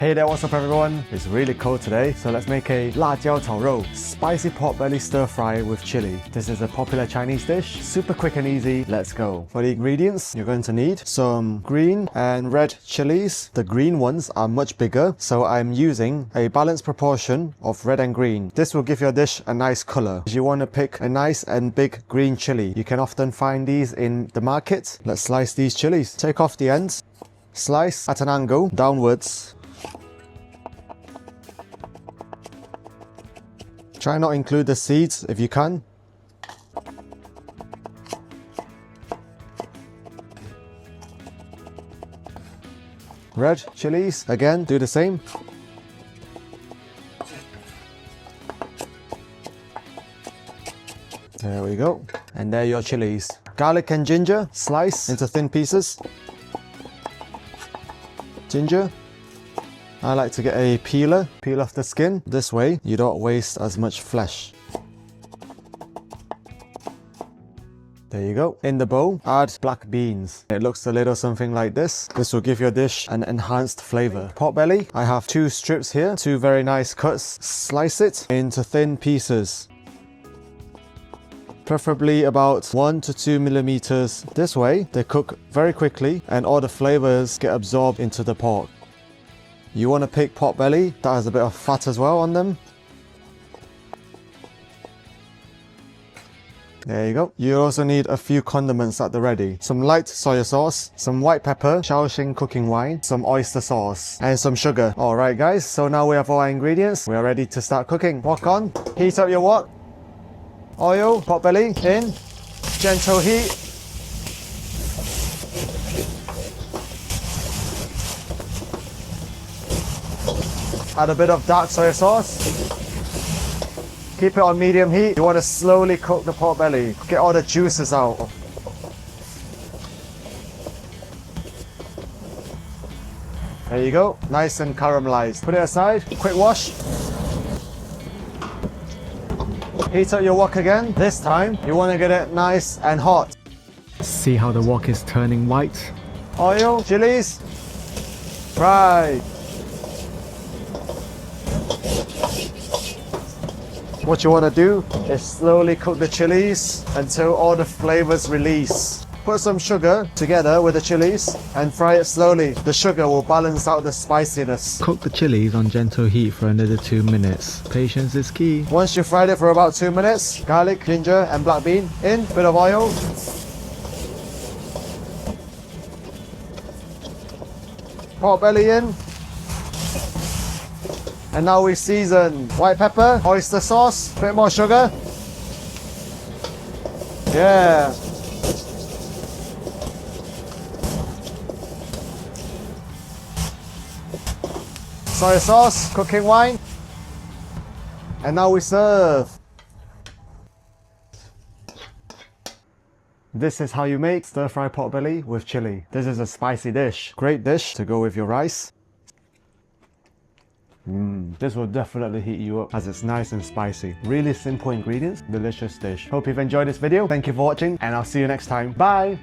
Hey there, what's up everyone? It's really cold today, so let's make a 辣椒炒肉, spicy pork belly stir fry with chili. This is a popular Chinese dish, super quick and easy. Let's go. For the ingredients, you're going to need some green and red chilies. The green ones are much bigger, so I'm using a balanced proportion of red and green. This will give your dish a nice color. You want to pick a nice and big green chili. You can often find these in the market. Let's slice these chilies. Take off the ends. Slice at an angle downwards. Try not to include the seeds if you can. Red chilies, again, do the same. There we go. And there are your chilies. Garlic and ginger, slice into thin pieces. Ginger. I like to get a peeler, peel off the skin. This way, you don't waste as much flesh. There you go. In the bowl, add black beans. It looks a little something like this. This will give your dish an enhanced flavor. Pork belly, I have 2 strips here, 2 very nice cuts. Slice it into thin pieces. Preferably about 1 to 2 millimeters. This way, they cook very quickly and all the flavors get absorbed into the pork. You want to pick pork belly that has a bit of fat as well on them. There you go. You also need a few condiments at the ready. Some light soy sauce, some white pepper, Shaoxing cooking wine, some oyster sauce, and some sugar. Alright guys, so now we have all our ingredients. We are ready to start cooking. Wok on, heat up your wok. Oil, pork belly in, gentle heat. Add a bit of dark soy sauce. Keep it on medium heat. You want to slowly cook the pork belly. Get all the juices out. There you go. Nice and caramelized. Put it aside. Quick wash. Heat up your wok again. This time, you want to get it nice and hot. See how the wok is turning white? Oil, chilies, fry. What you want to do is slowly cook the chilies until all the flavors release. Put some sugar together with the chilies and fry it slowly. The sugar will balance out the spiciness. Cook the chilies on gentle heat for another 2 minutes. Patience is key. Once you've fried it for about 2 minutes, garlic, ginger and black bean in, bit of oil. Pork belly in. And now we season white pepper, oyster sauce, bit more sugar. Yeah. Soy sauce, cooking wine. And now we serve. This is how you make stir-fry pork belly with chili. This is a spicy dish. Great dish to go with your rice. This will definitely heat you up as it's nice and spicy. Really simple ingredients, delicious dish. Hope you've enjoyed this video. Thank you for watching and I'll see you next time. Bye!